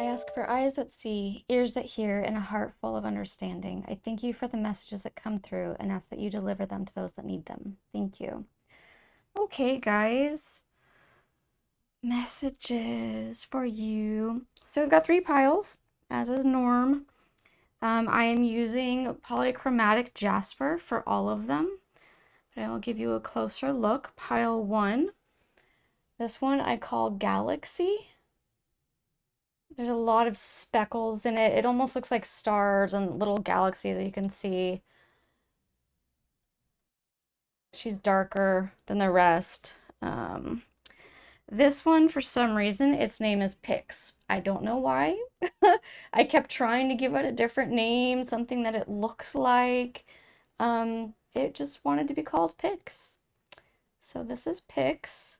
I ask for eyes that see, ears that hear, and a heart full of understanding. I thank you for the messages that come through and ask that you deliver them to those that need them. Thank you. Okay, guys. Messages for you. So we've got 3 piles, as is norm. I am using polychromatic jasper for all of them. But I will give you a closer look. Pile 1. This one I call Galaxy. There's a lot of speckles in it. It almost looks like stars and little galaxies that you can see. She's darker than the rest. This one, for some reason, its name is Pix. I don't know why. I kept trying to give it a different name, something that it looks like. It just wanted to be called Pix. So this is Pix.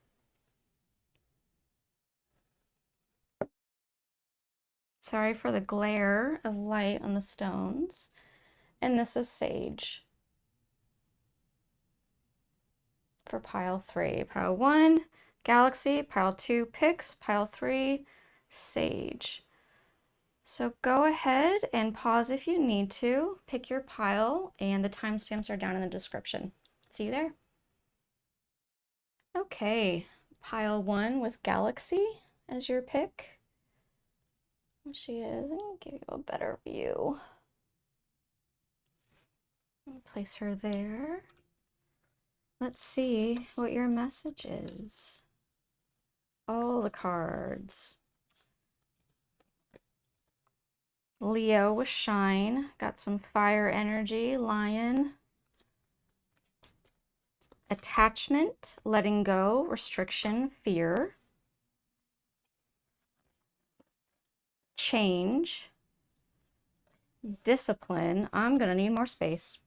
Sorry for the glare of light on the stones. And this is Sage for pile 3. Pile 1, Galaxy. Pile 2, Pix. Pile 3, Sage. So go ahead and pause if you need to. Pick your pile, and the timestamps are down in the description. See you there. Okay, pile 1 with Galaxy as your pick. There she is. I'm going to give you a better view. Place her there. Let's see what your message is. All the cards. Leo with Shine. Got some fire energy. Lion. Attachment. Letting go. Restriction. Fear. Change. Discipline. I'm going to need more space.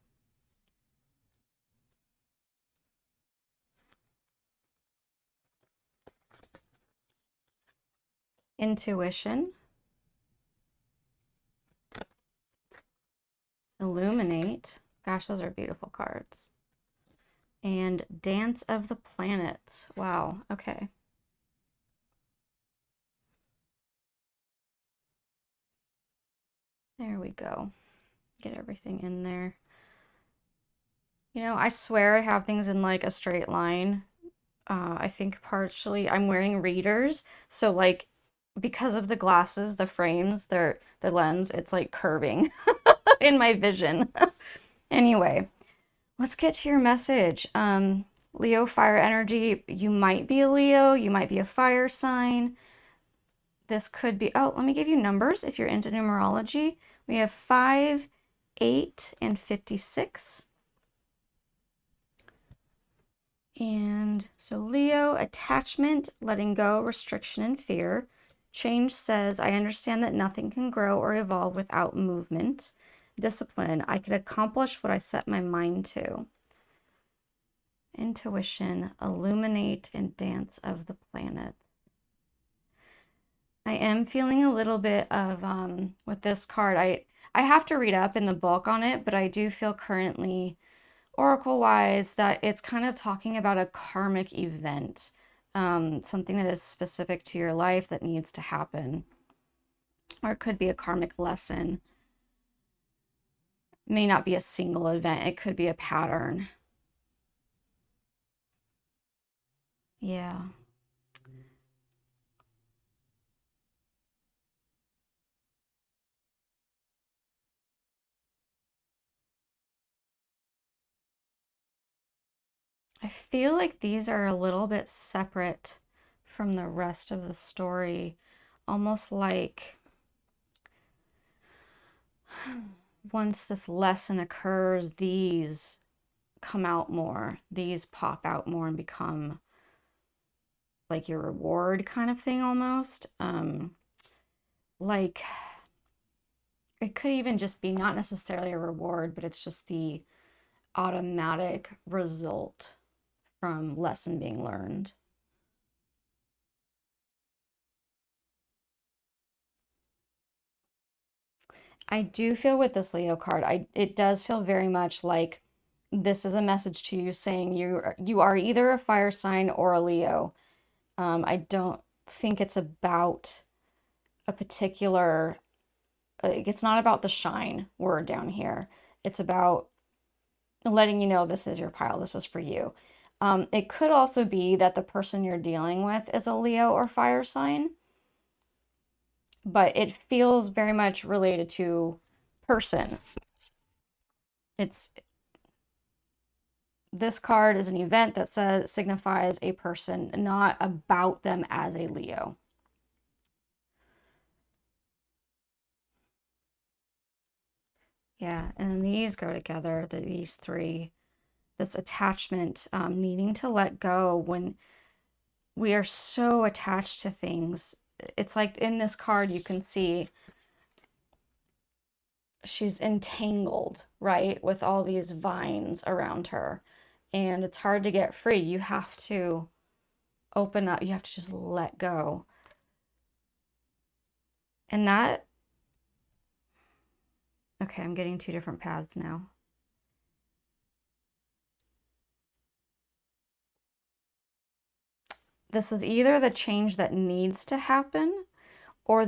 Intuition. Illuminate. Gosh, those are beautiful cards. And Dance of the Planets. Wow, okay. There we go. Get everything in there. You know, I swear I have things in like a straight line. I think partially I'm wearing readers, so like because of the glasses, the frames, the lens, it's like curving in my vision. Anyway, let's get to your message. Leo fire energy, you might be a Leo, you might be a fire sign. This could be, oh, let me give you numbers if you're into numerology. We have 5, 8, and 56. And so Leo, attachment, letting go, restriction, and fear. Change says, I understand that nothing can grow or evolve without movement. Discipline, I could accomplish what I set my mind to. Intuition, illuminate, and dance of the planets. I am feeling a little bit of, with this card, I have to read up in the book on it, but I do feel currently oracle-wise that it's kind of talking about a karmic event, something that is specific to your life that needs to happen, or it could be a karmic lesson. It may not be a single event, it could be a pattern. Yeah. I feel like these are a little bit separate from the rest of the story, almost like once this lesson occurs, these come out more, these pop out more and become like your reward kind of thing almost. Like it could even just be not necessarily a reward, but it's just the automatic result from lesson being learned. I do feel with this Leo card, it does feel very much like this is a message to you saying you are either a fire sign or a Leo. I don't think it's about a particular, it's not about the shine word down here. It's about letting you know this is your pile, this is for you. It could also be that the person you're dealing with is a Leo or fire sign, but it feels very much related to person. It's this card is an event that says signifies a person, not about them as a Leo. Yeah, and these go together, these three. This attachment, needing to let go when we are so attached to things. It's like in this card, you can see she's entangled, right, with all these vines around her. And it's hard to get free. You have to open up, you have to just let go. And that, okay, I'm getting two different paths now. This is either the change that needs to happen, or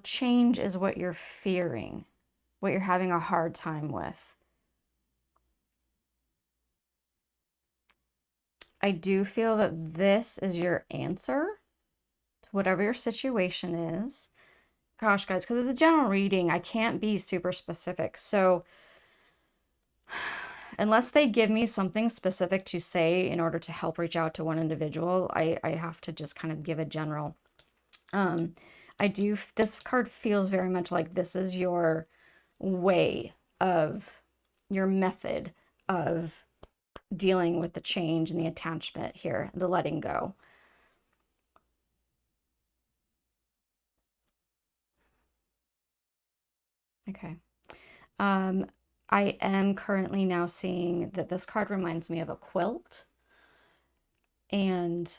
change is what you're fearing, what you're having a hard time with. I do feel that this is your answer to whatever your situation is. Gosh, guys, because it's a general reading, I can't be super specific. So unless they give me something specific to say in order to help reach out to one individual, I have to just kind of give a general. This card feels very much like this is your way of, your method of dealing with the change and the attachment here, the letting go. Okay. I am currently now seeing that this card reminds me of a quilt. And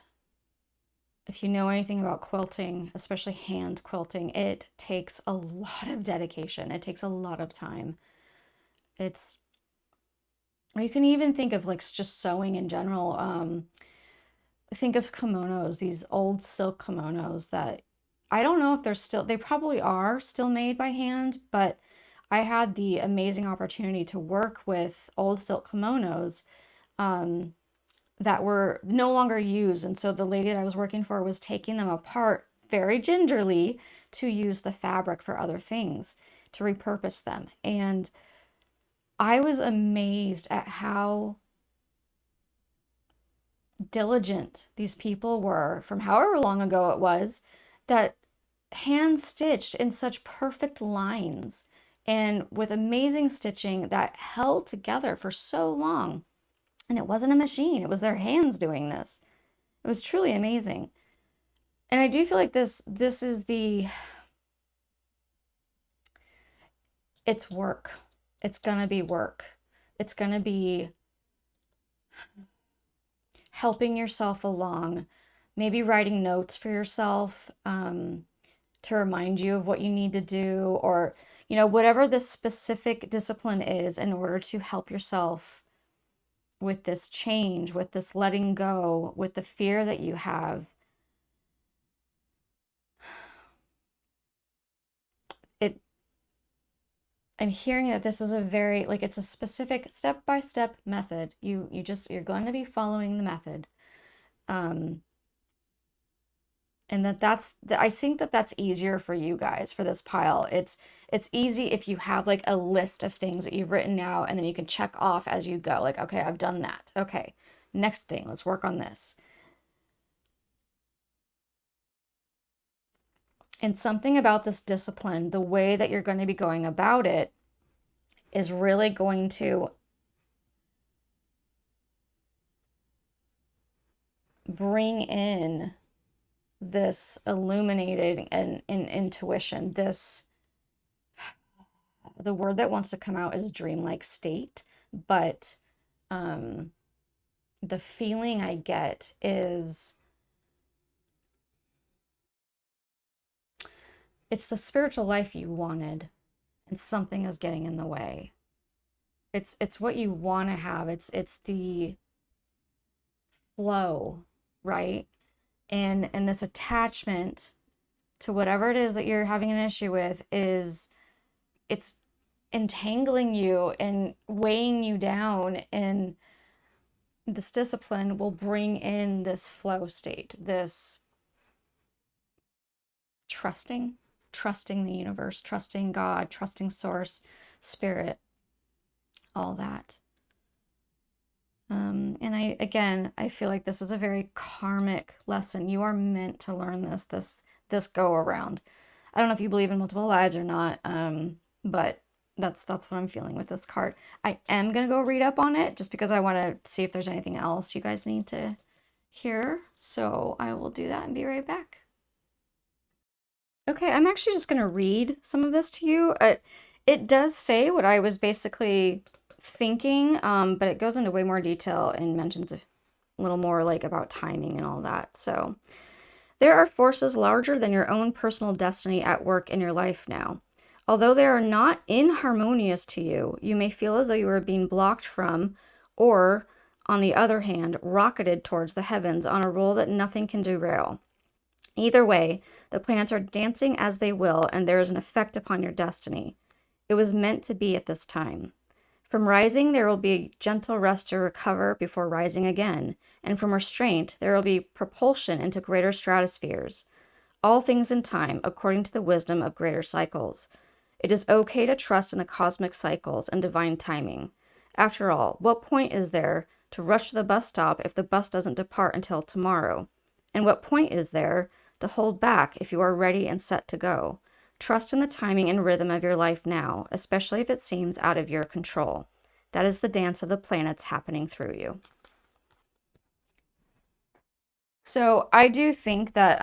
if you know anything about quilting, especially hand quilting, it takes a lot of dedication. It takes a lot of time. It's, you can even think of like just sewing in general. Think of kimonos, these old silk kimonos that I don't know if they're still, they probably are still made by hand, but I had the amazing opportunity to work with old silk kimonos that were no longer used. And so the lady that I was working for was taking them apart very gingerly to use the fabric for other things, to repurpose them. And I was amazed at how diligent these people were from however long ago it was, that hand stitched in such perfect lines and with amazing stitching that held together for so long. And it wasn't a machine, it was their hands doing this. It was truly amazing. And I do feel like this is it's work. It's gonna be work. It's gonna be helping yourself along, maybe writing notes for yourself to remind you of what you need to do, or, you know, whatever the specific discipline is in order to help yourself with this change, with this letting go, with the fear that you have. It, I'm hearing that this is a very, like, it's a specific step-by-step method. You're going to be following the method. And I think that that's easier for you guys for this pile. It's easy if you have like a list of things that you've written out and then you can check off as you go. Like, okay, I've done that. Okay, next thing, let's work on this. And something about this discipline, the way that you're going to be going about it, is really going to bring in this illuminating and intuition. The word that wants to come out is dreamlike state, but the feeling I get is it's the spiritual life you wanted and something is getting in the way. It's what you want to have. It's the flow, right? And this attachment to whatever it is that you're having an issue with is it's entangling you and weighing you down, and this discipline will bring in this flow state, this trusting, trusting the universe, trusting God, trusting source, spirit, all that. And I feel like this is a very karmic lesson. You are meant to learn this go around. I don't know if you believe in multiple lives or not, but that's what I'm feeling with this card. I am gonna go read up on it just because I want to see if there's anything else you guys need to hear. So I will do that and be right back. Okay, I'm actually just gonna read some of this to you. It does say what I was basically thinking, but it goes into way more detail and mentions a little more like about timing and all that. So, there are forces larger than your own personal destiny at work in your life now. Although they are not inharmonious to you, you may feel as though you are being blocked from, or, on the other hand, rocketed towards the heavens on a roll that nothing can derail. Either way, the planets are dancing as they will, and there is an effect upon your destiny. It was meant to be at this time. From rising, there will be a gentle rest to recover before rising again, and from restraint, there will be propulsion into greater stratospheres. All things in time, according to the wisdom of greater cycles. It is okay to trust in the cosmic cycles and divine timing. After all, what point is there to rush to the bus stop if the bus doesn't depart until tomorrow? And what point is there to hold back if you are ready and set to go? Trust in the timing and rhythm of your life now, especially if it seems out of your control. That is the dance of the planets happening through you. So I do think that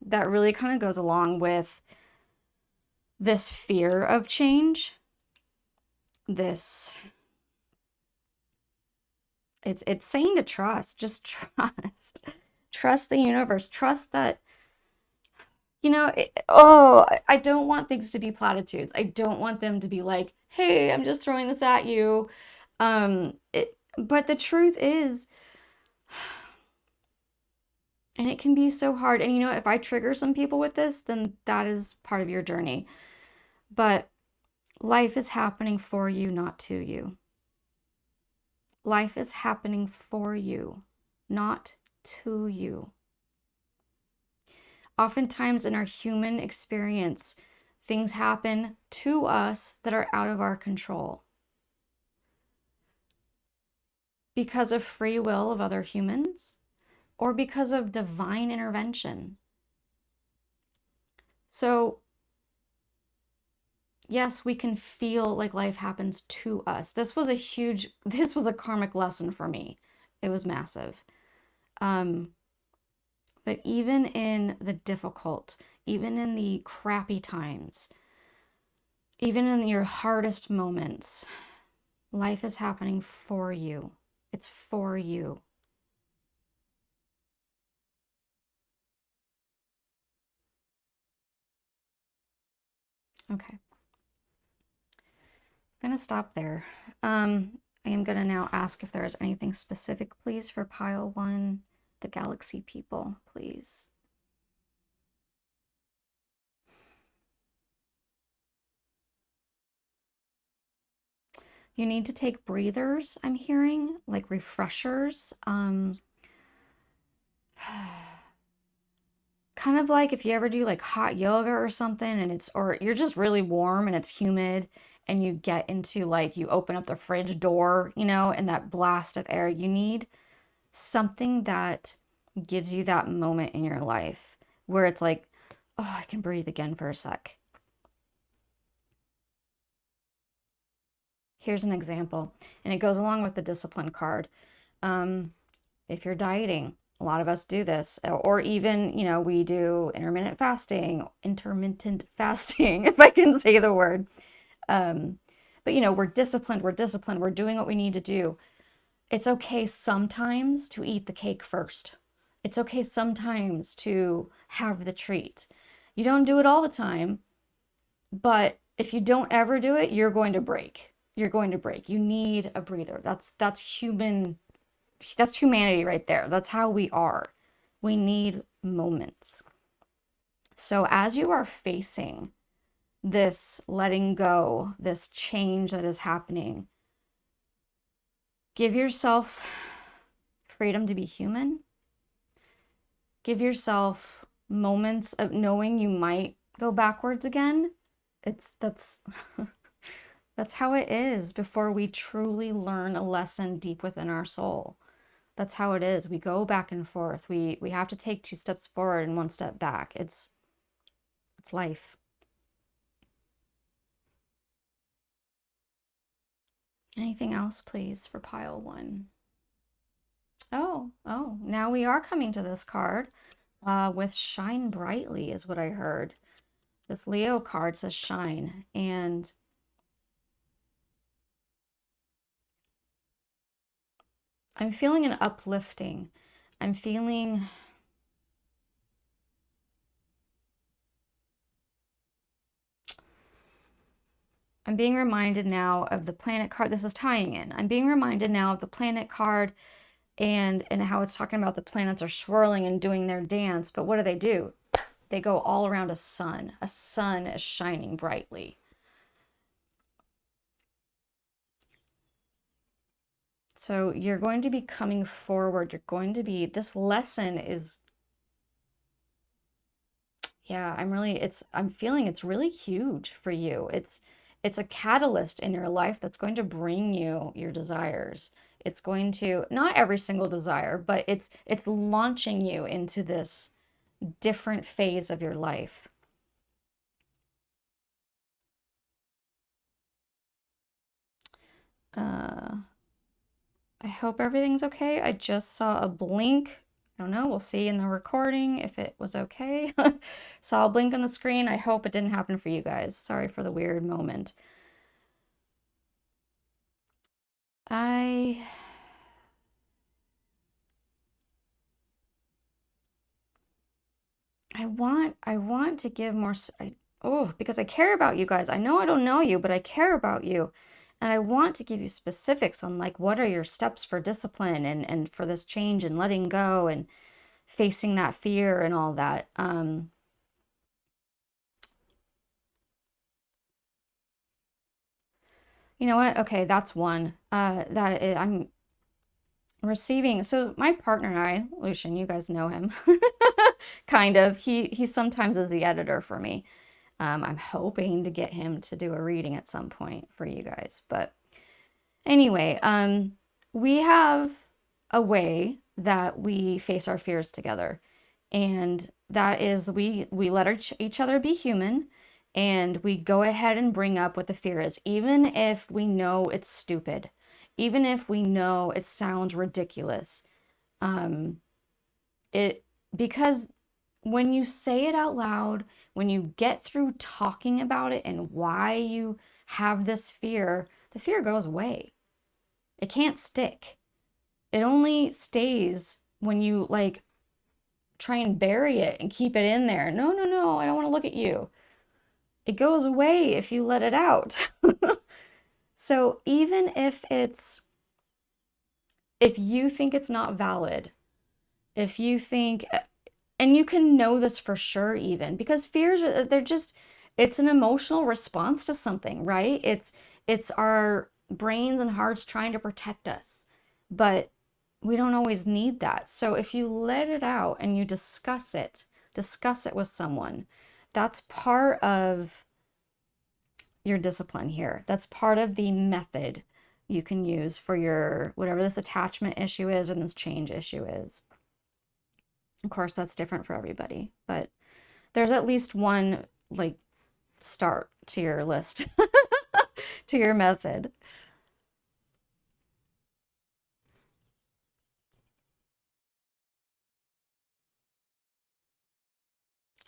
that really kind of goes along with this fear of change. This it's saying to trust, just trust. Trust the universe. Trust that I don't want things to be platitudes. I don't want them to be like, "Hey, I'm just throwing this at you." But the truth is, and it can be so hard. And if I trigger some people with this, then that is part of your journey. But life is happening for you, not to you. Life is happening for you, not to you. Oftentimes in our human experience, things happen to us that are out of our control because of free will of other humans or because of divine intervention. So, yes, we can feel like life happens to us. This was a karmic lesson for me. It was massive. But even in the difficult, even in the crappy times, even in your hardest moments, life is happening for you. It's for you. Okay. I'm going to stop there. I am going to now ask if there is anything specific, please, for pile one, the galaxy people, please. You need to take breathers, I'm hearing, like refreshers. Kind of like if you ever do like hot yoga or something or you're just really warm and it's humid and you get into like you open up the fridge door, and that blast of air, you need something that gives you that moment in your life where it's like, oh, I can breathe again for a sec. Here's an example, and it goes along with the discipline card. If you're dieting, a lot of us do this, or even, we do intermittent fasting, if I can say the word. But, we're disciplined, we're doing what we need to do. It's okay sometimes to eat the cake first. It's okay sometimes to have the treat. You don't do it all the time, but if you don't ever do it, you're going to break. You're going to break. You need a breather. That's human. That's humanity right there. That's how we are. We need moments. So as you are facing this letting go, this change that is happening, give yourself freedom to be human. Give yourself moments of knowing you might go backwards again. It's that's how it is before we truly learn a lesson deep within our soul. That's how it is. We go back and forth. We have to take 2 steps forward and 1 step back. It's life. Anything else, please, for pile one? Oh, now we are coming to this card with shine brightly is what I heard. This Leo card says shine, and I'm feeling an uplifting. I'm feeling I'm being reminded now of the planet card. This is tying in. I'm being reminded now of the planet card and how it's talking about the planets are swirling and doing their dance. But what do? They go all around a sun. A sun is shining brightly. So you're going to be coming forward. You're going to be, this lesson is, yeah, I'm feeling it's really huge for you. It's a catalyst in your life that's going to bring you your desires. It's going to, not every single desire, but it's launching you into this different phase of your life. Uh, I hope everything's okay. I just saw a blink. I don't know. We'll see in the recording if it was okay. Saw a blink on the screen. I hope it didn't happen for you guys. Sorry for the weird moment. I I want to give more because I care about you guys. I know I don't know you, but I care about you. And I want to give you specifics on like what are your steps for discipline and for this change and letting go and facing that fear and all that. You know what? Okay, that's one. I'm receiving. So my partner and I, Lucian, you guys know him, kind of. He sometimes is the editor for me. I'm hoping to get him to do a reading at some point for you guys. But anyway, we have a way that we face our fears together. And that is we let each other be human and we go ahead and bring up what the fear is, even if we know it's stupid, even if we know it sounds ridiculous. Um, it because when you say it out loud, when you get through talking about it and why you have this fear, the fear goes away. It can't stick. It only stays when you like try and bury it and keep it in there. No, no, no, I don't want to look at you. It goes away if you let it out. So even if you think it's not valid, if you think, and you can know this for sure even because fears are they're just it's an emotional response to something, right? It's our brains and hearts trying to protect us. But we don't always need that. So if you let it out and you discuss it with someone, that's part of your discipline here. That's part of the method you can use for your whatever this attachment issue is and this change issue is. Of course, that's different for everybody, but there's at least one like start to your list, to your method.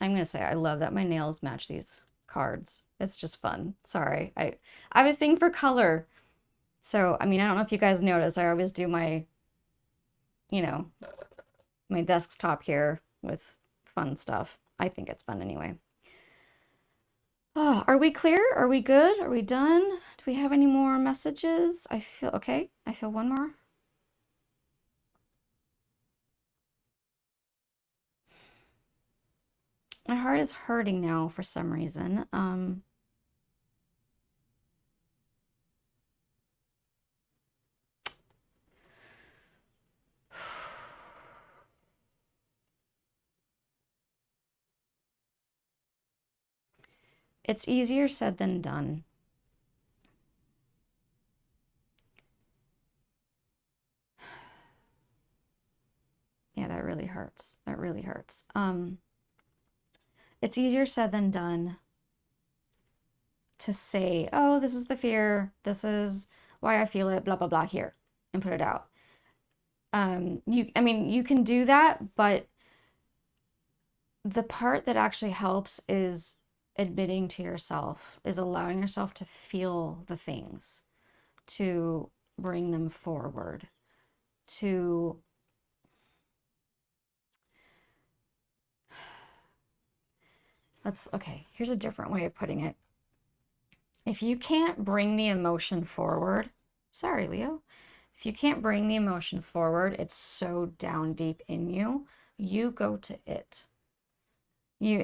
I'm gonna say I love that my nails match these cards. It's just fun. Sorry. I have a thing for color. So, I mean, I don't know if you guys notice, I always do my, you know, my desktop here with fun stuff. I think it's fun anyway. Oh, are we clear? Are we good? Are we done? Do we have any more messages? I feel okay. I feel one more. My heart is hurting now for some reason. It's easier said than done. Yeah, that really hurts. That really hurts. It's easier said than done to say, oh, this is the fear, this is why I feel it, blah blah blah here, and put it out. I mean, you can do that, but the part that actually helps is admitting to yourself, is allowing yourself to feel the things, to bring them forward, to okay, here's a different way of putting it. If you can't bring the emotion forward, sorry, Leo, if you can't bring the emotion forward, it's so down deep in you, you go to it.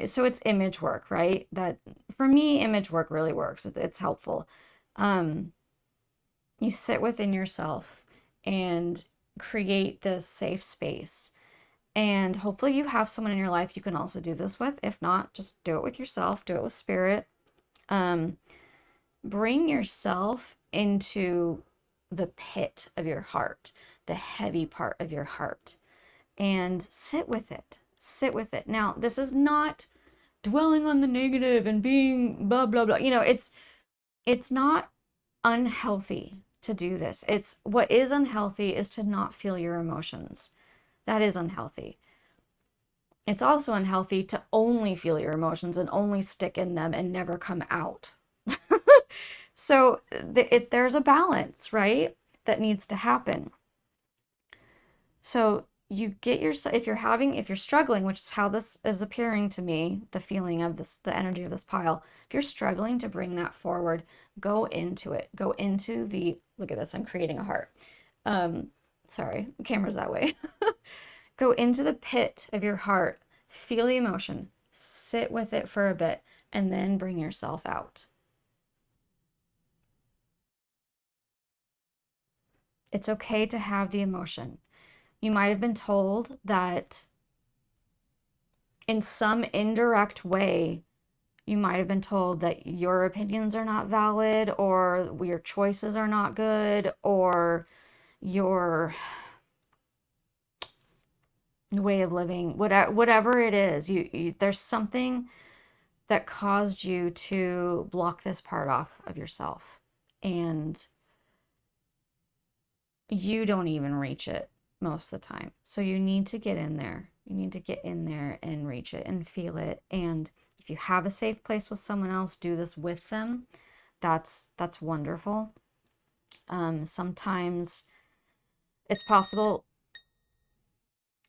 So it's image work, right? That for me, image work really works. It's helpful. Um, you sit within yourself and create this safe space. And hopefully you have someone in your life you can also do this with. If not, just do it with yourself, do it with spirit. Um, Bring yourself into the pit of your heart, the heavy part of your heart, and sit with it. Sit with it. Now, this is not dwelling on the negative and being blah blah blah. It's not unhealthy to do this. It's what is unhealthy is to not feel your emotions. That is unhealthy. It's also unhealthy to only feel your emotions and only stick in them and never come out. So there's a balance, right? That needs to happen. So you get yourself, if you're struggling, which is how this is appearing to me, the feeling of this, the energy of this pile, if you're struggling to bring that forward, go into it. Go into look at this, I'm creating a heart. Um, Sorry, the camera's that way. Go into the pit of your heart, feel the emotion, sit with it for a bit, and then bring yourself out. It's okay to have the emotion. You might have been told that in some indirect way, you might have been told that your opinions are not valid, or your choices are not good, or your way of living, whatever it is, there's something that caused you to block this part off of yourself. And you don't even reach it most of the time. So you need to get in there. You need to get in there and reach it and feel it. And if you have a safe place with someone else, do this with them. That's wonderful. Sometimes it's possible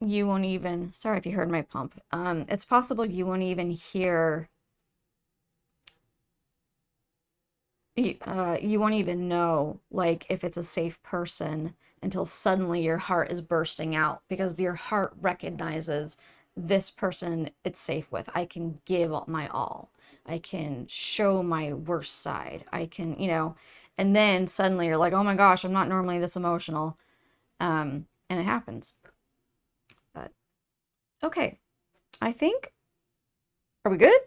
you won't even, sorry if you heard my pump. It's possible you won't even hear, you won't even know like if it's a safe person until suddenly your heart is bursting out, because your heart recognizes this person it's safe with. I can give my all. I can show my worst side. I can, and then suddenly you're like, oh my gosh, I'm not normally this emotional. And it happens. But okay, I think, are we good?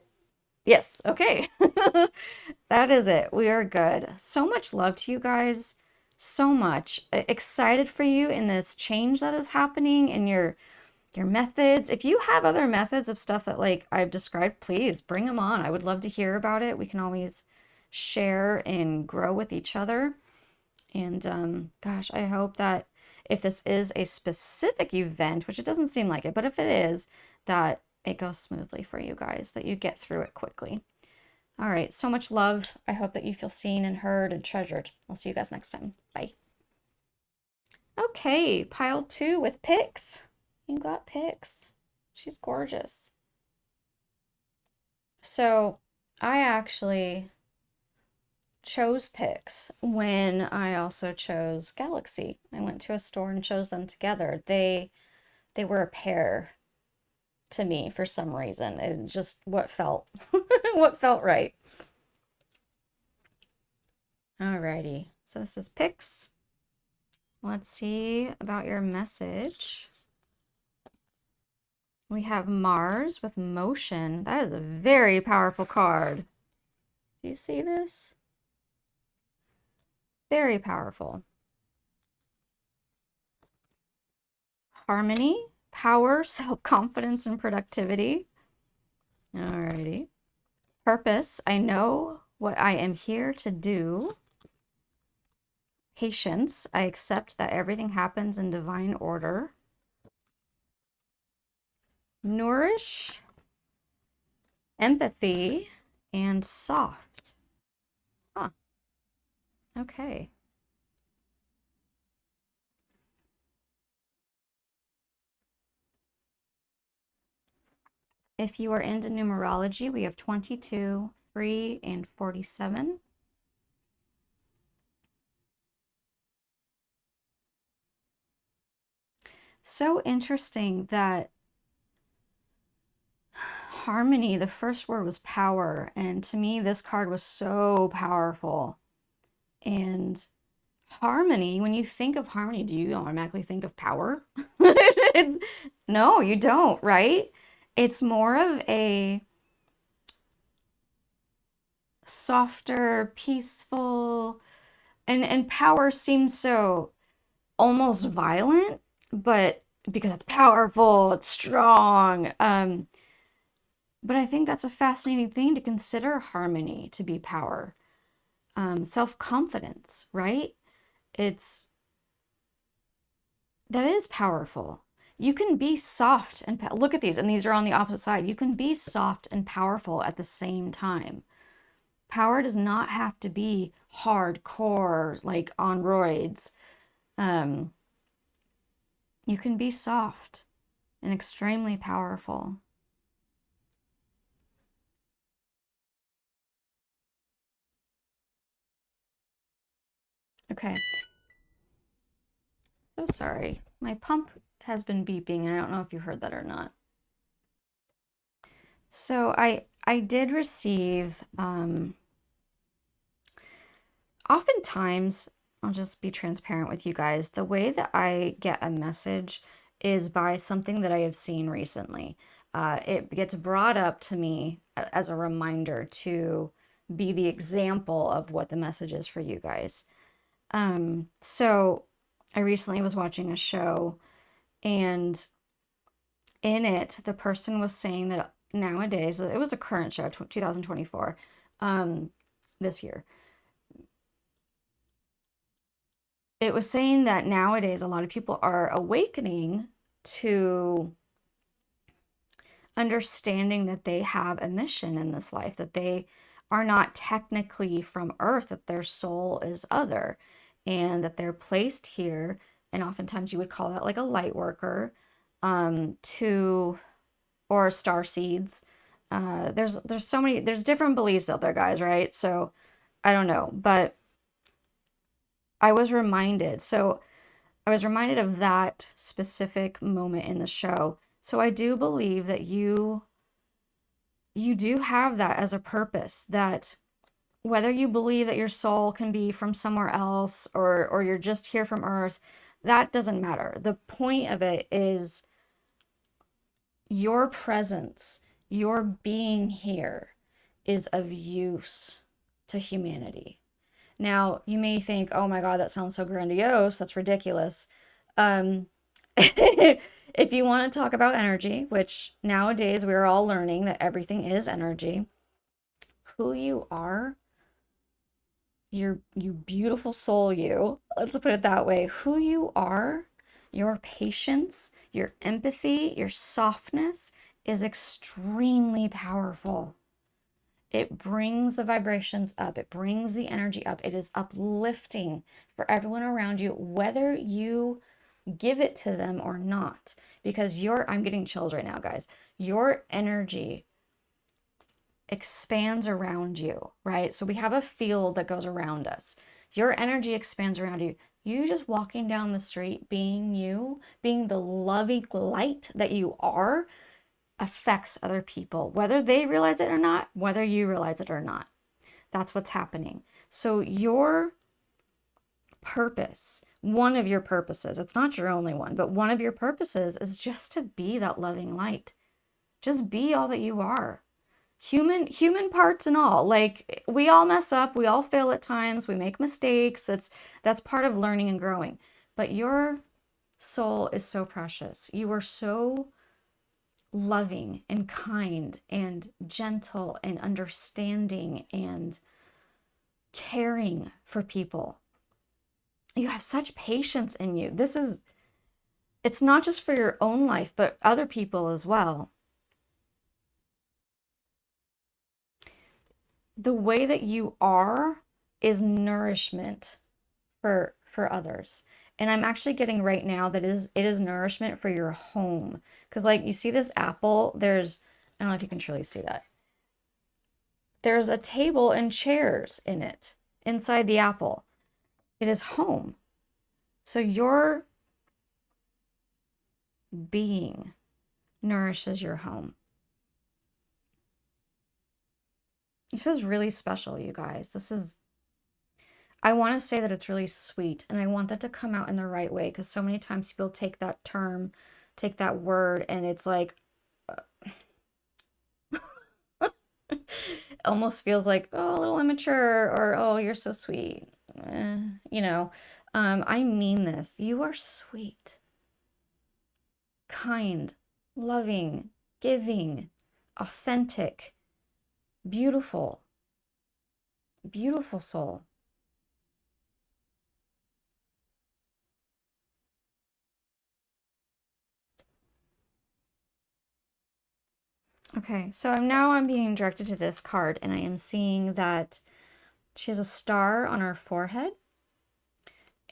Yes, okay. That is it. We are good. So much love to you guys. So much. Excited for you in this change that is happening in your methods. If you have other methods of stuff that like I've described, please bring them on. I would love to hear about it. We can always share and grow with each other. And gosh, I hope that if this is a specific event, which it doesn't seem like it, but if it is, that it goes smoothly for you guys, that you get through it quickly. All right, so much love. I hope that you feel seen and heard and treasured. I'll see you guys next time. Bye. Okay, pile 2 with Pix. You got Pix. She's gorgeous. So I actually chose Pix when I also chose Galaxy. I went to a store and chose them together. They were a pair. to me for some reason. It just what felt what felt right. Alrighty. So this is pics. Let's see about your message. We have Mars with motion. That is a very powerful card. Do you see this? Very powerful. Harmony, power, self-confidence, and productivity. Alrighty. Purpose, I know what I am here to do. Patience, I accept that everything happens in divine order. Nourish, empathy, and soft. Huh. Okay. If you are into numerology, we have 22, 3, and 47. So interesting that harmony, the first word was power. And to me, this card was so powerful. And harmony, when you think of harmony, do you automatically think of power? No, you don't, right? It's more of a softer, peaceful, and power seems so almost violent, but because it's powerful, it's strong. But I think that's a fascinating thing to consider harmony to be power. Self-confidence, right? It's that is powerful. You can be soft and look at these, and these are on the opposite side. You can be soft and powerful at the same time. Power does not have to be hardcore, like on roids. Um, you can be soft and extremely powerful. Okay. So sorry. My pump has been beeping, and I don't know if you heard that or not. So I did receive oftentimes, I'll just be transparent with you guys. The way that I get a message is by something that I have seen recently. It gets brought up to me as a reminder to be the example of what the message is for you guys. So I recently was watching a show, and in it, the person was saying that nowadays, it was a current show, 2024, this year. It was saying that nowadays a lot of people are awakening to understanding that they have a mission in this life, that they are not technically from Earth, that their soul is other, and that they're placed here. And oftentimes you would call that like a light worker, to or star seeds. There's so many, there's different beliefs out there, guys, right? So I don't know, but I was reminded. So I was reminded of that specific moment in the show. So I do believe that you do have that as a purpose, that whether you believe that your soul can be from somewhere else or you're just here from Earth, that doesn't matter. The point of it is your presence, your being here is of use to humanity. Now, you may think, oh my God, that sounds so grandiose. That's ridiculous. Um, if you want to talk about energy, which nowadays we're all learning that everything is energy, who you are, you beautiful soul, you, let's put it that way, who you are, your patience, your empathy, your softness is extremely powerful. It brings the vibrations up. It brings the energy up. It is uplifting for everyone around you, whether you give it to them or not. Because I'm getting chills right now, guys. Your energy expands around you, right? So we have a field that goes around us. Your energy expands around you. You just walking down the street, being you, being the loving light that you are, affects other people, whether they realize it or not, whether you realize it or not. That's what's happening. So your purpose, one of your purposes, it's not your only one, but one of your purposes is just to be that loving light. Just be all that you are. Human parts and all. Like we all mess up, we all fail at times, we make mistakes. That's part of learning and growing. But your soul is so precious. You are so loving and kind and gentle and understanding and caring for people. You have such patience in you. It's not just for your own life, but other people as well. The way that you are is nourishment for others. And I'm actually getting right now that it is nourishment for your home. Because like you see this apple, I don't know if you can truly see that. There's a table and chairs in it, inside the apple. It is home. So your being nourishes your home. This is really special, you guys. I want to say that it's really sweet, and I want that to come out in the right way because so many times people take that term, take that word, and it's like, almost feels like, oh, a little immature, or oh, you're so sweet. You know, I mean this. You are sweet, kind, loving, giving, authentic, beautiful, beautiful soul. Okay, so I'm being directed to this card, and I am seeing that she has a star on her forehead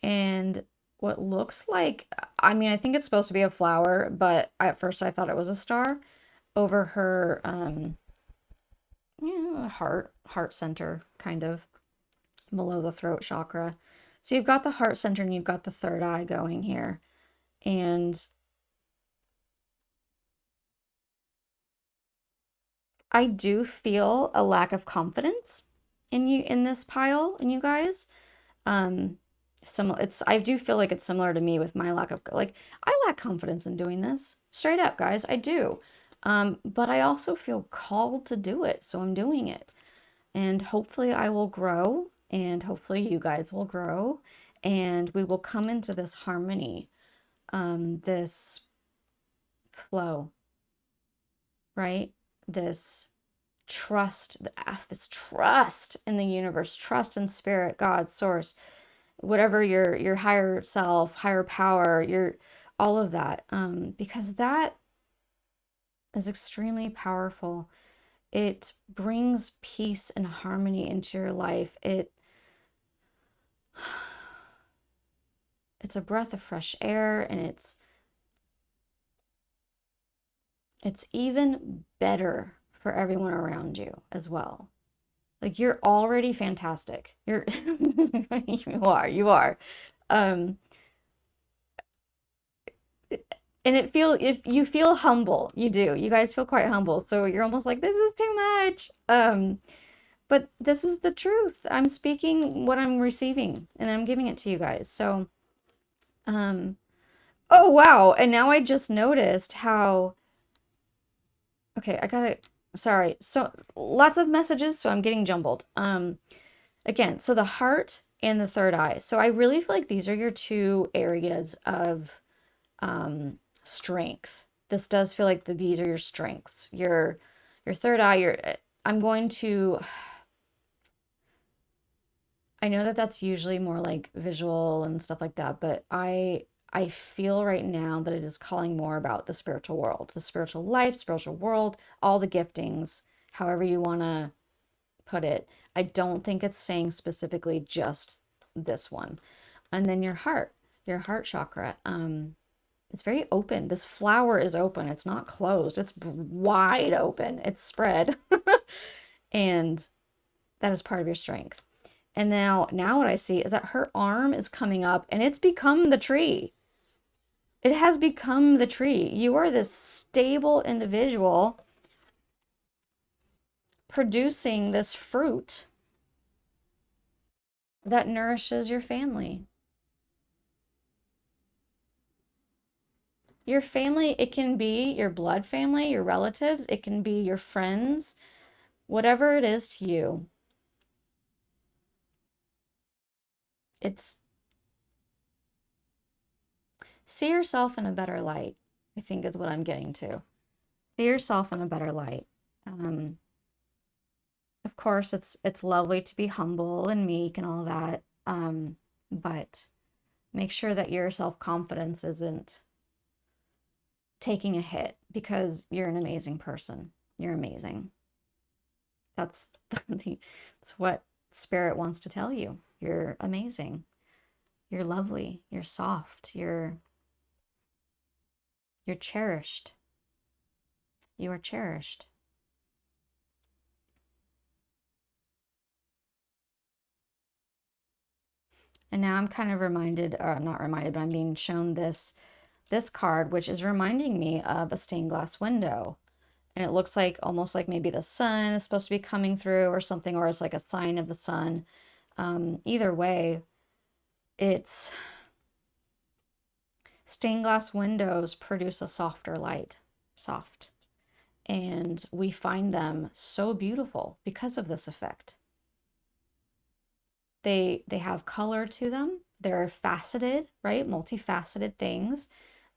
and what looks like, I mean, I think it's supposed to be a flower, but at first I thought it was a star over her heart center, kind of below the throat chakra. So you've got the heart center and you've got the third eye going here. And I do feel a lack of confidence in you, in this pile, in you guys. Um, I do feel like it's similar to me with my lack of, like, I lack confidence in doing this. Straight up, guys, I do. But I also feel called to do it, so I'm doing it. And hopefully I will grow, and hopefully you guys will grow, and we will come into this harmony, this flow, right? This this trust in the universe, trust in spirit, God, source, whatever your higher self, higher power, your all of that, because that is extremely powerful. It brings peace and harmony into your life. It's a breath of fresh air, and it's even better for everyone around you as well. Like you're already fantastic. You're you are. Um and if you feel humble, you do. You guys feel quite humble. So you're almost like this is too much. But this is the truth. I'm speaking what I'm receiving and I'm giving it to you guys. So um oh wow, and now I just noticed how okay, I got it. Sorry. So lots of messages, so I'm getting jumbled. Again, so the heart and the third eye. So I really feel like these are your two areas of strength. This does feel like these are your strengths. Your third eye, I'm going to I know that that's usually more like visual and stuff like that, but I feel right now that it is calling more about the spiritual world, the spiritual life, spiritual world, all the giftings, however you want to put it. I don't think it's saying specifically just this one. And then your heart chakra, it's very open. This flower is open. It's not closed. It's wide open. It's spread. And that is part of your strength. And now what I see is that her arm is coming up and it's become the tree. It has become the tree. You are this stable individual producing this fruit that nourishes your family. Your family, it can be your blood family, your relatives, it can be your friends, whatever it is to you. It's see yourself in a better light, I think is what I'm getting to. See yourself in a better light. Um, of course, it's lovely to be humble and meek and all that. But make sure that your self-confidence isn't taking a hit because you're an amazing person. You're amazing. That's that's what spirit wants to tell you. You're amazing. You're lovely. You're soft. You're cherished. You are cherished. And now I'm kind of reminded, or not reminded, but I'm being shown this card, which is reminding me of a stained glass window. And it looks like almost like maybe the sun is supposed to be coming through or something, or it's like a sign of the sun. Either way, it's stained glass windows produce a softer light, soft. And we find them so beautiful because of this effect. They have color to them. They're faceted, right? Multifaceted things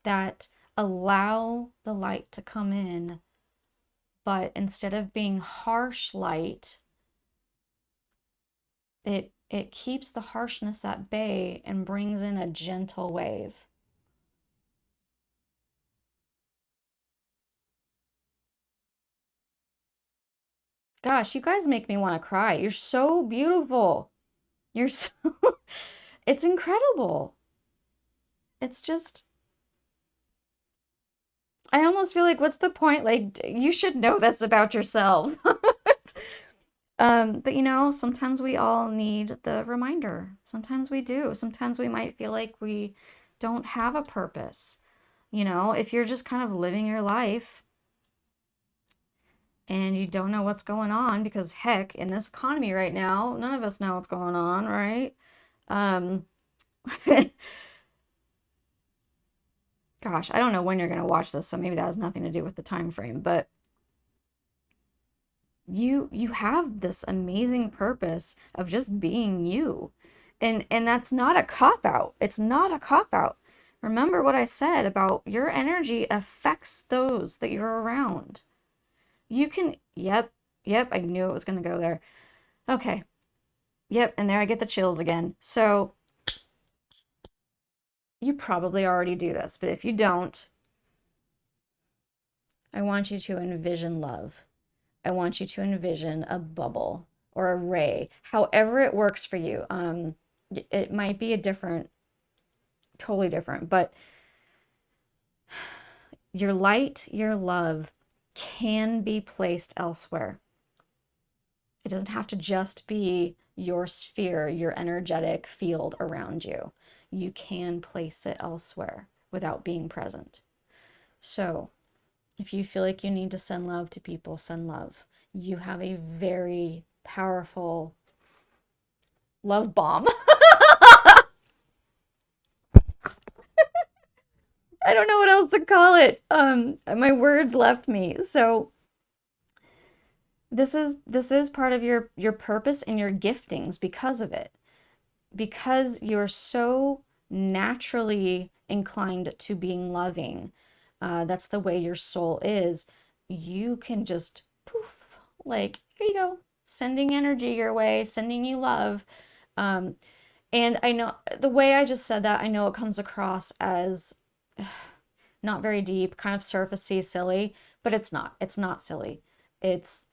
that allow the light to come in, but instead of being harsh light, it keeps the harshness at bay and brings in a gentle wave. Gosh, you guys make me want to cry. You're so beautiful. You're so it's incredible. It's just I almost feel like what's the point? Like you should know this about yourself. But you know, sometimes we all need the reminder. Sometimes we do. Sometimes we might feel like we don't have a purpose. You know, if you're just kind of living your life and you don't know what's going on, because heck, in this economy right now, none of us know what's going on, right? Um, gosh, I don't know when you're going to watch this, so maybe that has nothing to do with the time frame, but you have this amazing purpose of just being you. And that's not a cop out. It's not a cop out. Remember what I said about your energy affects those that you're around. You can, yep, I knew it was going to go there. Okay. Yep, and there I get the chills again. So, you probably already do this, but if you don't, I want you to envision love. I want you to envision a bubble or a ray, however it works for you. It might be a different, totally different, but your light, your love can be placed elsewhere. It doesn't have to just be your sphere, your energetic field around you. You can place it elsewhere without being present. So, if you feel like you need to send love to people, send love. You have a very powerful love bomb. I don't know what else to call it. My words left me. So this is part of your purpose and your giftings because of it. Because you're so naturally inclined to being loving. That's the way your soul is. You can just poof, like, here you go, sending energy your way, sending you love. Um, and I know the way I just said that, I know it comes across as not very deep, kind of surfacey, silly, but it's not. It's not silly. It's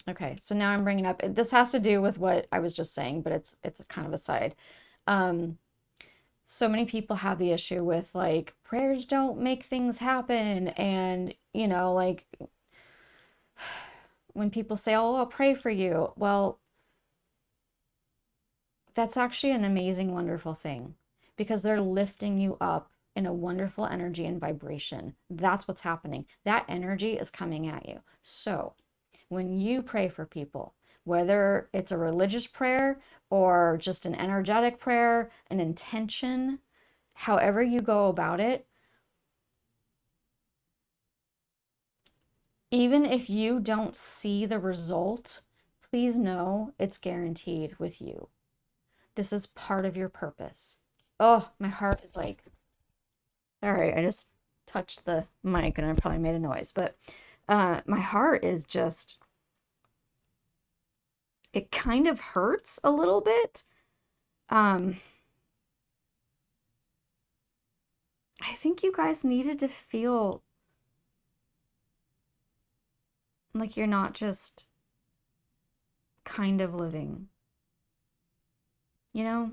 okay. So now I'm bringing up, this has to do with what I was just saying, but it's kind of aside. Um, so many people have the issue with like prayers don't make things happen, and you know, like when people say, "Oh, I'll pray for you," well, that's actually an amazing, wonderful thing because they're lifting you up in a wonderful energy and vibration. That's what's happening. That energy is coming at you. So when you pray for people, whether it's a religious prayer or just an energetic prayer, an intention, however you go about it, even if you don't see the result, please know it's guaranteed with you. This is part of your purpose. Oh, my heart is like, all right, I just touched the mic and I probably made a noise, but my heart is just, it kind of hurts a little bit. I think you guys needed to feel like you're not just kind of living. You know,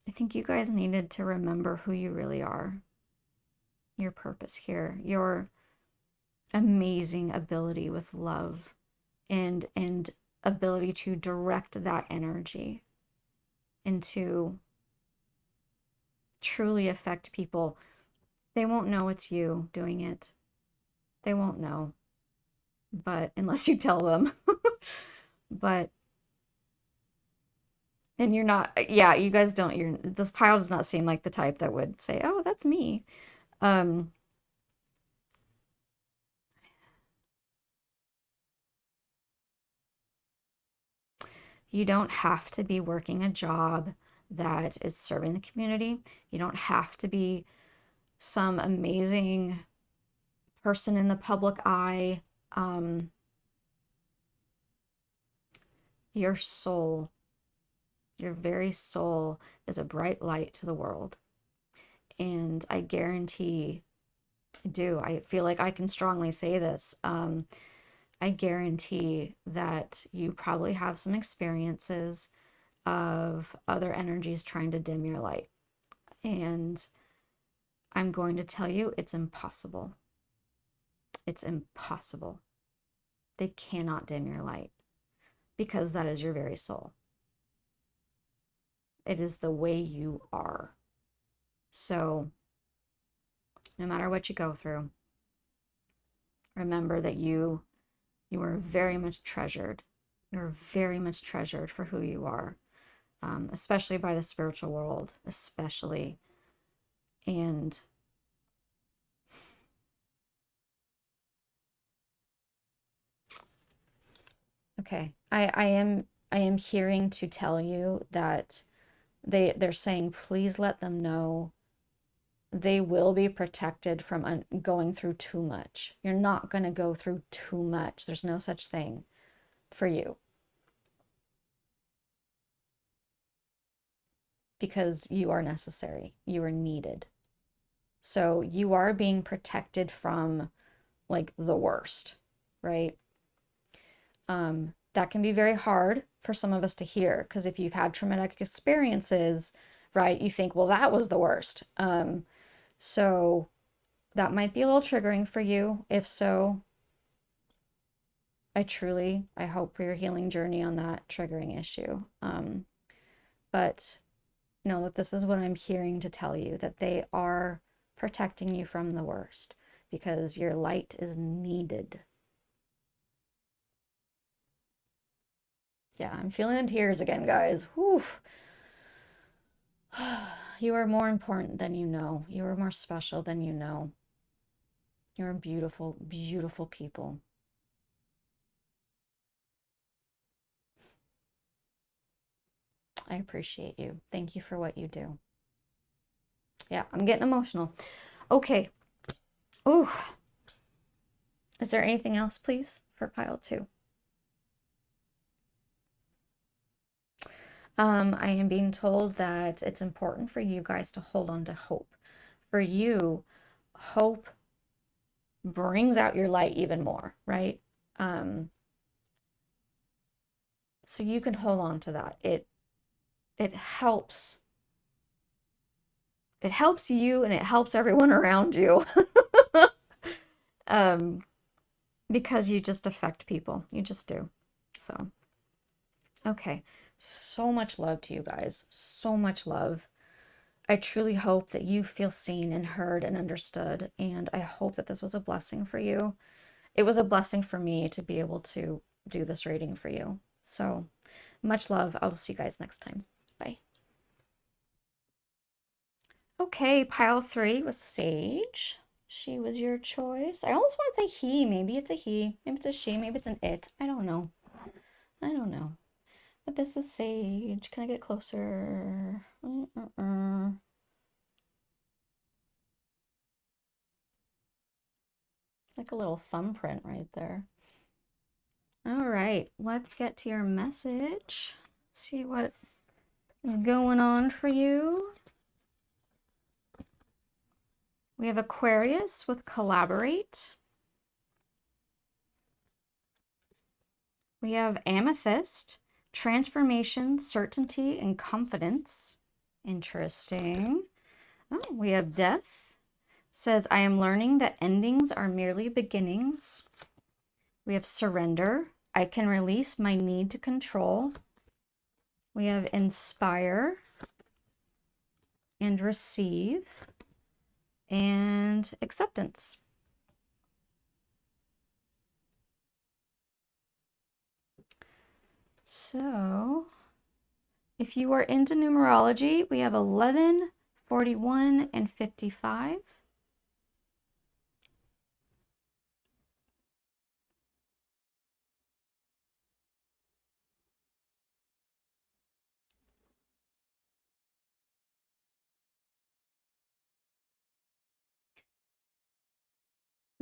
I think you guys needed to remember who you really are, your purpose here, your amazing ability with love and ability to direct that energy and to truly affect people. They won't know it's you doing it. They won't know, but unless you tell them. But and you're not, yeah, you guys don't, this pile does not seem like the type that would say, oh, that's me. Um, you don't have to be working a job that is serving the community. You don't have to be some amazing person in the public eye. Your soul, your very soul is a bright light to the world. And I guarantee, I feel like I can strongly say this. I guarantee that you probably have some experiences of other energies trying to dim your light. And I'm going to tell you, it's impossible. It's impossible. They cannot dim your light because that is your very soul. It is the way you are. So no matter what you go through, remember that you are very much treasured. You're very much treasured for who you are, especially by the spiritual world, especially. And okay, I am hearing to tell you that they're saying, please let them know they will be protected from going through too much. You're not going to go through too much. There's no such thing for you. Because you are necessary. You are needed. So you are being protected from like the worst, right? That can be very hard for some of us to hear because if you've had traumatic experiences, right, you think, well, that was the worst. So that might be a little triggering for you. If so, I hope for your healing journey on that triggering issue. But know that this is what I'm hearing to tell you, that they are protecting you from the worst because your light is needed. Yeah, I'm feeling the tears again, guys. Whew. You are more important than you know. You are more special than you know. You're beautiful, beautiful people. I appreciate you. Thank you for what you do. Yeah, I'm getting emotional. Okay. Oh, is there anything else, please, for pile 2? I am being told that it's important for you guys to hold on to hope. For you, hope brings out your light even more, right? So you can hold on to that. It helps. It helps you and it helps everyone around you. Because you just affect people. You just do. So, okay. So much love to you guys. So much love. I truly hope that you feel seen and heard and understood. And I hope that this was a blessing for you. It was a blessing for me to be able to do this reading for you. So much love. I'll see you guys next time. Bye. Okay, pile three was Sage. She was your choice. I almost want to say he. Maybe it's a he. Maybe it's a she. Maybe it's an it. I don't know. I don't know. But this is Sage. Can I get closer? Like a little thumbprint right there. All right, let's get to your message. See what is going on for you. We have Aquarius with collaborate. We have Amethyst, transformation, certainty, and confidence. Interesting. Oh, we have Death. Says, I am learning that endings are merely beginnings. We have Surrender. I can release my need to control. We have Inspire and Receive and Acceptance. So, if you are into numerology, we have 11, 41, and 55.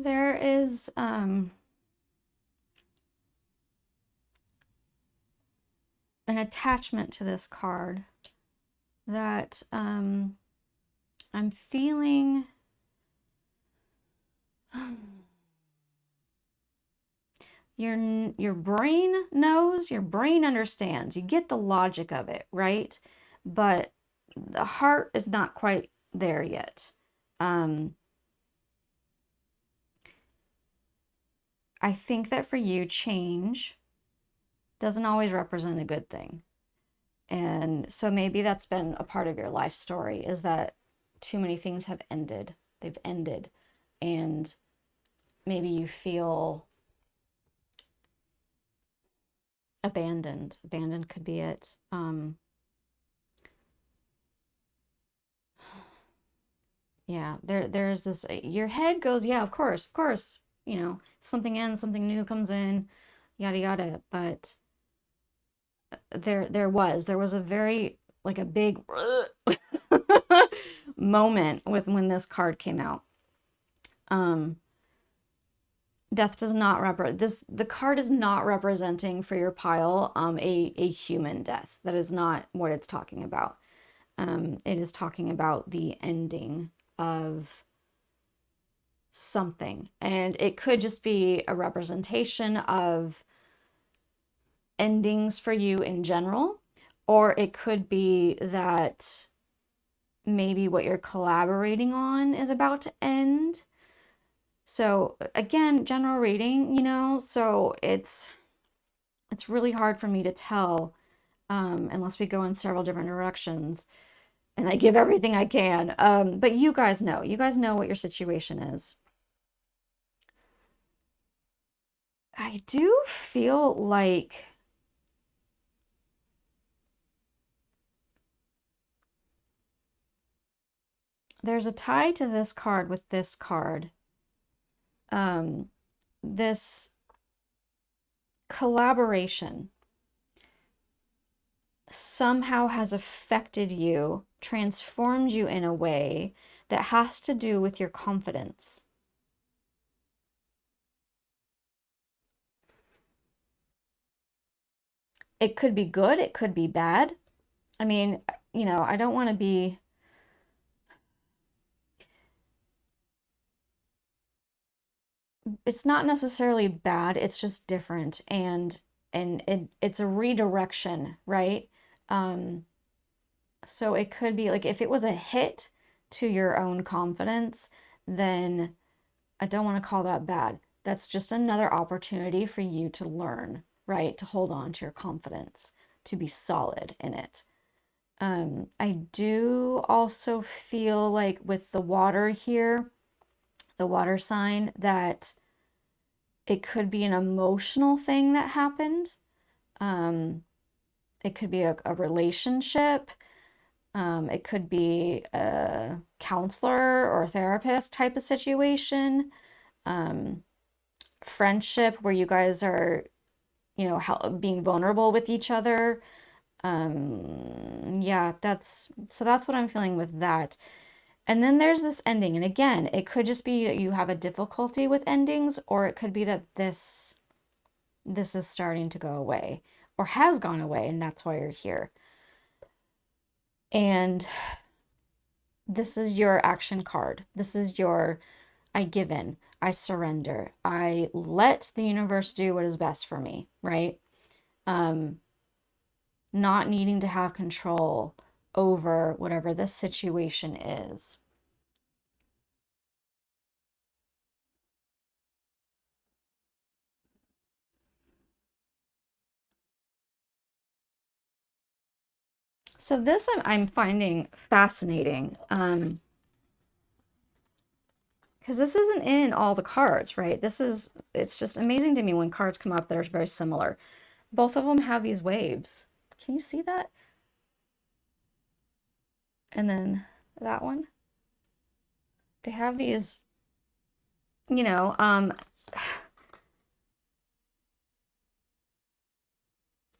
There is an attachment to this card that I'm feeling. Your brain knows, your brain understands. You get the logic of it, right? But the heart is not quite there yet. I think that for you, change doesn't always represent a good thing. And so maybe that's been a part of your life story, is that too many things have ended. They've ended. And maybe you feel abandoned. Abandoned could be it. Yeah, there's this, your head goes, yeah, of course, you know, something ends, something new comes in, yada yada. But there was a very, like a big moment with when this card came out. Death does not represent this. The card is not representing for your pile a human death. That is not what it's talking about. It is talking about the ending of something, and it could just be a representation of endings for you in general, or it could be that maybe what you're collaborating on is about to end. So again, general reading, you know, so it's really hard for me to tell unless we go in several different directions and I give everything I can. But you guys know what your situation is. I do feel like there's a tie to this card with this card. This collaboration somehow has affected you, transformed you in a way that has to do with your confidence. It could be good, it could be bad. I mean, you know, I don't want to be. It's not necessarily bad, it's just different, and it's a redirection, right? So it could be like if it was a hit to your own confidence, then I don't want to call that bad. That's just another opportunity for you to learn, right? To hold on to your confidence, to be solid in it. I do also feel like with the water here, the water sign, that it could be an emotional thing that happened. Um, it could be a relationship. It could be a counselor or therapist type of situation. Um, Friendship where you guys are, being vulnerable with each other. Yeah, that's what I'm feeling with that. And then there's this ending. And again, it could just be that you have a difficulty with endings, or it could be that this is starting to go away or has gone away, and that's why you're here. And this is your action card. This is your I give in, I surrender, I let the universe do what is best for me, right? Um, Not needing to have control over whatever this situation is. So this I'm finding fascinating, because this isn't in all the cards, right? It's just amazing to me when cards come up that are very similar. Both of them have these waves. Can you see that? And then that one, they have these, you know, um,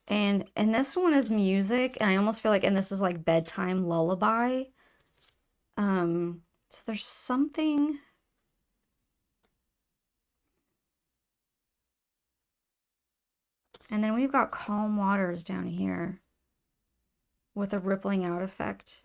and this one is music, and I almost feel like, and this is like bedtime lullaby. So there's something, and then we've got calm waters down here with a rippling out effect.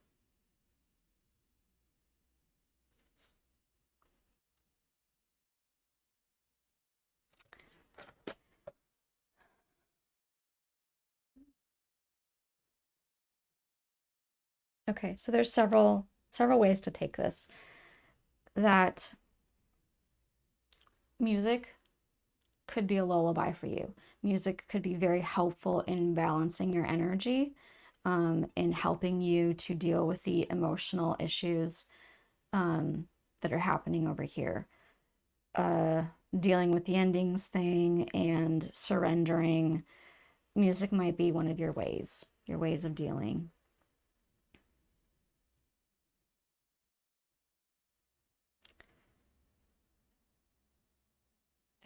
Okay, so there's several ways to take this. That music could be a lullaby for you. Music could be very helpful in balancing your energy, in helping you to deal with the emotional issues that are happening over here. Uh, Dealing with the endings thing and surrendering. Music might be one of your ways of dealing.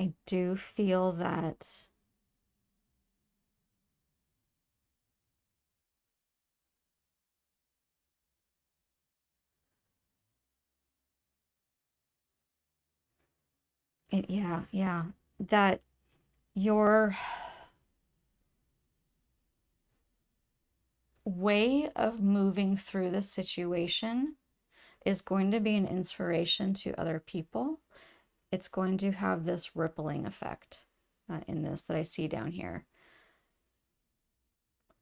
I do feel that yeah, that your way of moving through the situation is going to be an inspiration to other people. It's going to have this rippling effect in this that I see down here.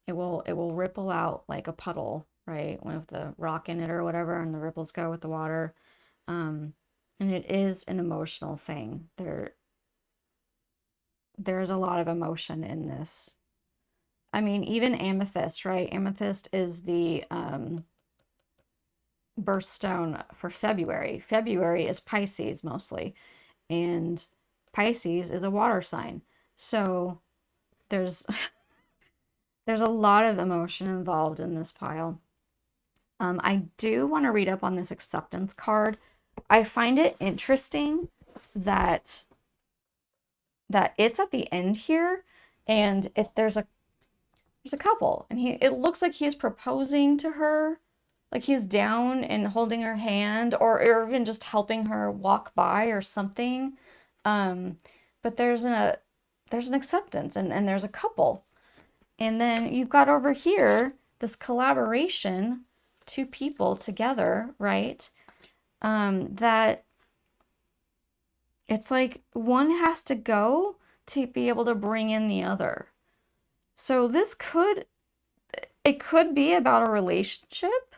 It will ripple out like a puddle, right? With the rock in it or whatever, and the ripples go with the water. Um, and it is an emotional thing. There's a lot of emotion in this. I mean, even amethyst, right? Amethyst is the birthstone for February. February is Pisces mostly, and Pisces is a water sign. So there's there's a lot of emotion involved in this pile. I do want to read up on this acceptance card. I find it interesting that it's at the end here, and if there's a couple, and he it looks like he's proposing to her, like he's down and holding her hand, or even just helping her walk by or something. Um, but there's an acceptance, and there's a couple. And then you've got over here this collaboration, two people together, right? That it's like one has to go to be able to bring in the other. So it could be about a relationship.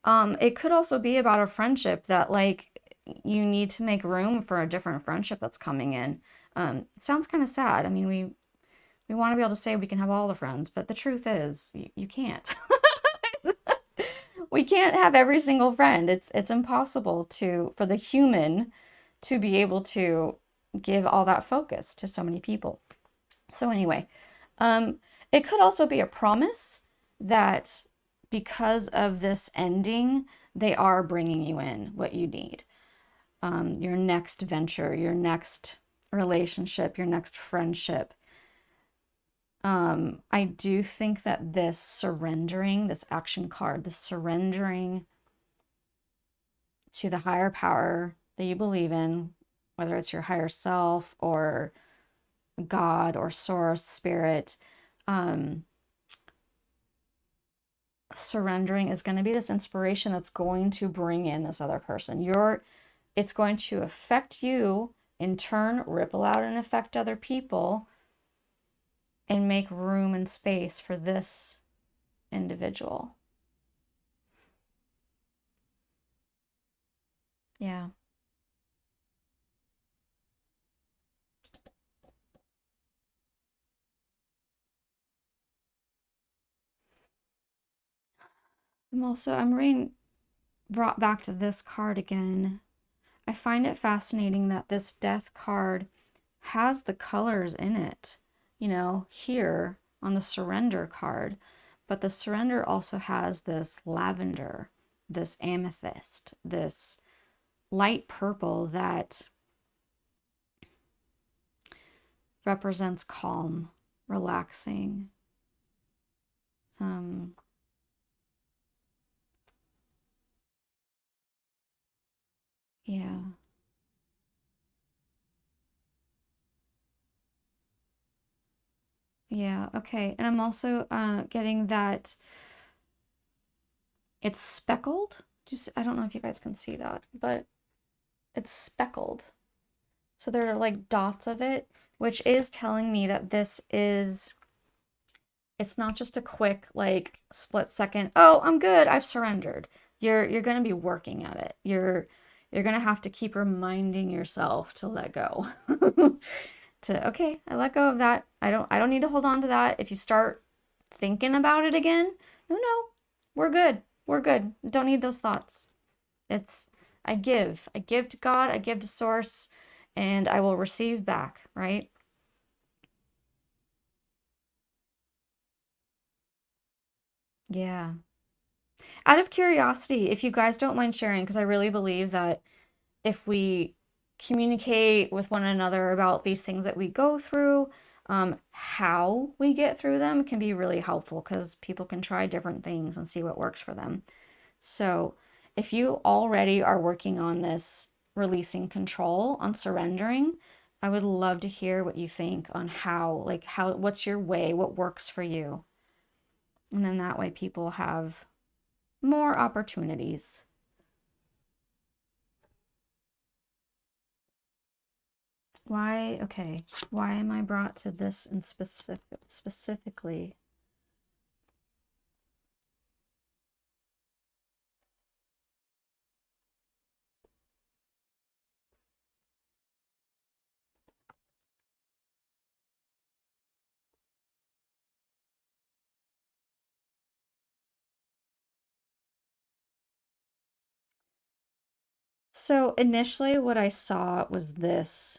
It could also be about a friendship that like you need to make room for a different friendship that's coming in. It sounds kind of sad. I mean, we want to be able to say we can have all the friends, but the truth is you can't. We can't have every single friend. It's impossible to for the human to be able to give all that focus to so many people. So anyway, it could also be a promise that because of this ending, they are bringing you in what you need. Your next venture, your next relationship, your next friendship. I do think that this surrendering, this action card, the surrendering to the higher power that you believe in, whether it's your higher self or God or source, spirit, um, surrendering is going to be this inspiration that's going to bring in this other person. It's going to affect you, in turn, ripple out and affect other people, and make room and space for this individual. Yeah. I'm being brought back to this card again. I find it fascinating that this death card has the colors in it, here on the surrender card. But the surrender also has this lavender, this amethyst, this light purple that represents calm, relaxing. Um, yeah, yeah, okay. And I'm also getting that it's speckled. Just I don't know if you guys can see that, but it's speckled. So there are like dots of it, which is telling me that it's not just a quick like split second, oh, I'm good, I've surrendered. You're going to be working at it. You're going to have to keep reminding yourself to let go. To okay, I let go of that. I don't need to hold on to that. If you start thinking about it again, no, we're good. We're good. Don't need those thoughts. It's I give. I give to God, I give to source, and I will receive back, right? Yeah. Out of curiosity, if you guys don't mind sharing, because I really believe that if we communicate with one another about these things that we go through, how we get through them can be really helpful because people can try different things and see what works for them. So, if you already are working on this releasing control, on surrendering, I would love to hear what you think on what's your way, what works for you. And then that way people have more opportunities. Why am I brought to this in specifically? So initially what I saw was this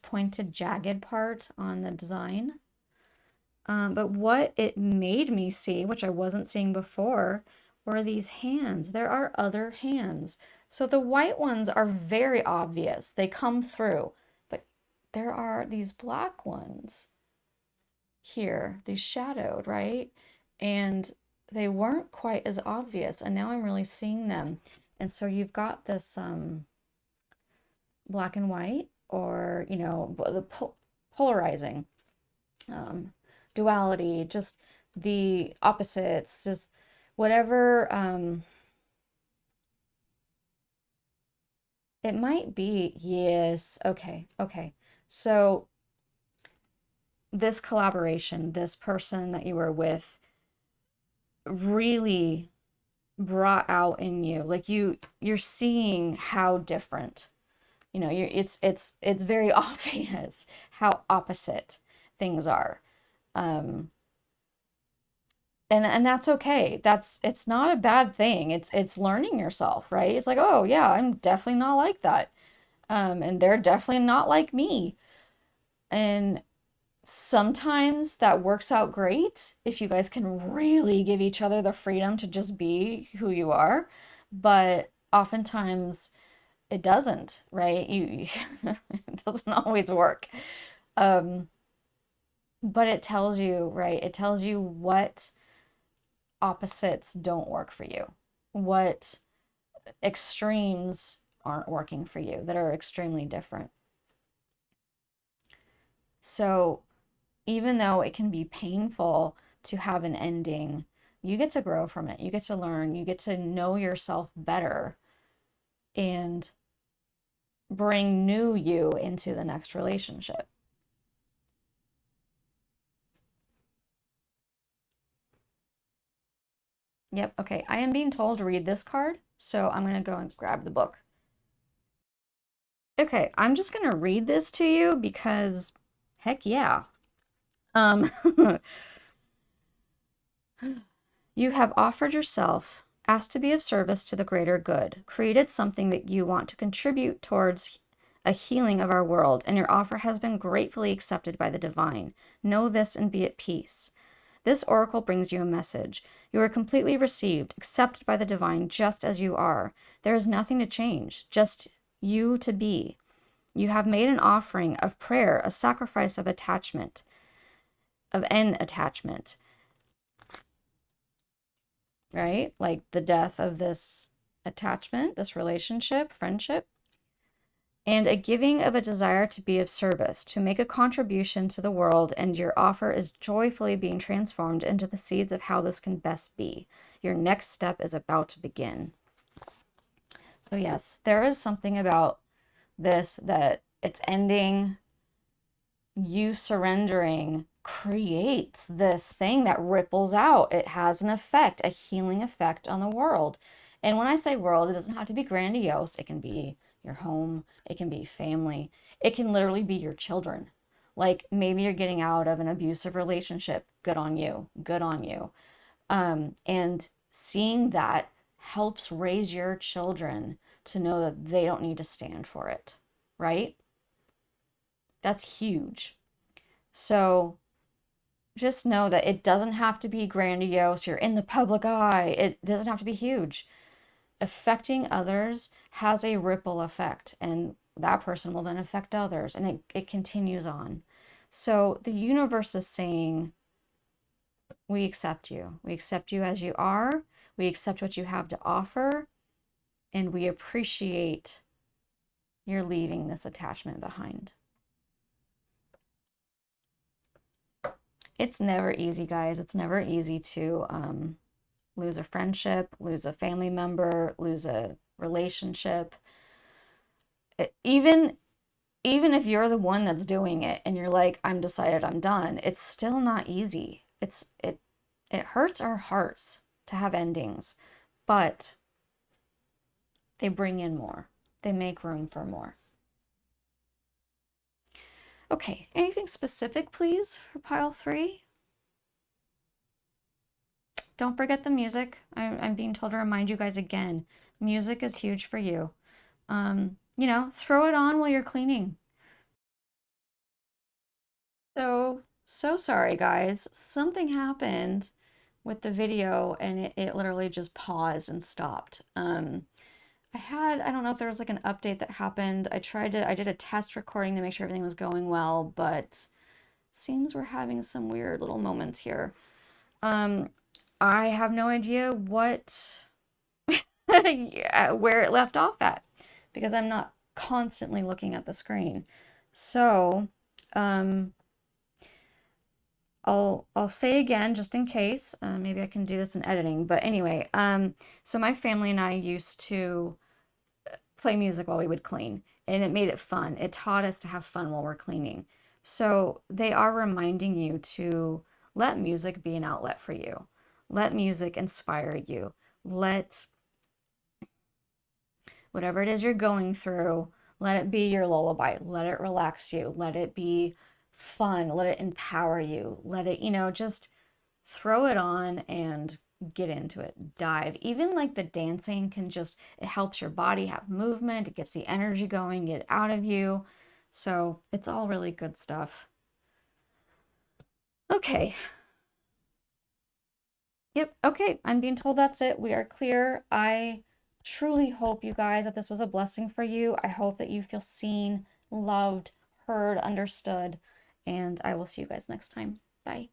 pointed jagged part on the design. But what it made me see, which I wasn't seeing before, were these hands. There are other hands. So the white ones are very obvious. They come through. But there are these black ones here, these shadowed, right? And they weren't quite as obvious. And now I'm really seeing them. And so you've got this black and white, or, the polarizing um, duality, just the opposites, just whatever it might be. Yes. Okay. Okay. So this collaboration, this person that you were with really brought out in you, like you're seeing how different, it's very obvious how opposite things are. Um, And that's okay. It's not a bad thing. It's learning yourself, right? It's like, oh yeah, I'm definitely not like that. And they're definitely not like me. And sometimes that works out great if you guys can really give each other the freedom to just be who you are. But oftentimes it doesn't, right? It doesn't always work. Um, but it tells you, right? It tells you what opposites don't work for you, what extremes aren't working for you that are extremely different. So even though it can be painful to have an ending, you get to grow from it. You get to learn, you get to know yourself better and bring new you into the next relationship. Yep, okay. I am being told to read this card, so I'm going to go and grab the book. Okay, I'm just going to read this to you because heck yeah. Um, you have offered yourself, asked to be of service to the greater good, created something that you want to contribute towards a healing of our world, and your offer has been gratefully accepted by the divine. Know this and be at peace. This oracle brings you a message. You are completely received, accepted by the divine just as you are. There is nothing to change, just you to be. You have made an offering of prayer, a sacrifice of attachment, of an attachment, right? Like the death of this attachment, this relationship, friendship, and a giving of a desire to be of service, to make a contribution to the world, and your offer is joyfully being transformed into the seeds of how this can best be. Your next step is about to begin. So, yes, there is something about this that it's ending, you surrendering creates this thing that ripples out. It has an effect, a healing effect on the world. And when I say world, it doesn't have to be grandiose. It can be your home, it can be family, it can literally be your children. Like maybe you're getting out of an abusive relationship. Good on you. Good on you. And seeing that helps raise your children to know that they don't need to stand for it, right? That's huge. So just know that it doesn't have to be grandiose. You're in the public eye. It doesn't have to be huge. Affecting others has a ripple effect, and that person will then affect others, and it continues on. So the universe is saying, we accept you. We accept you as you are. We accept what you have to offer, and we appreciate your leaving this attachment behind. It's never easy, guys. It's never easy to lose a friendship, lose a family member, lose a relationship. Even if you're the one that's doing it and you're like, I'm decided, I'm done, it's still not easy. It hurts our hearts to have endings, but they bring in more. They make room for more. Okay, anything specific, please, for pile 3? Don't forget the music. I'm being told to remind you guys again. Music is huge for you. Throw it on while you're cleaning. So sorry, guys. Something happened with the video and it literally just paused and stopped. I don't know if there was like an update that happened. I did a test recording to make sure everything was going well, but seems we're having some weird little moments here. I have no idea where it left off at because I'm not constantly looking at the screen. So, I'll say again just in case. Maybe I can do this in editing. But anyway, so my family and I used to play music while we would clean, and it made it fun. It taught us to have fun while we're cleaning. So they are reminding you to let music be an outlet for you. Let music inspire you. Let whatever it is you're going through, let it be your lullaby. Let it relax you. Let it be fun. Let it empower you. Let it, just throw it on and get into it. Dive. Even like the dancing can just, it helps your body have movement, it gets the energy going, get it out of you. So it's all really good stuff. Okay. Yep. Okay. I'm being told that's it. We are clear. I truly hope you guys that this was a blessing for you. I hope that you feel seen, loved, heard, understood, and I will see you guys next time. Bye.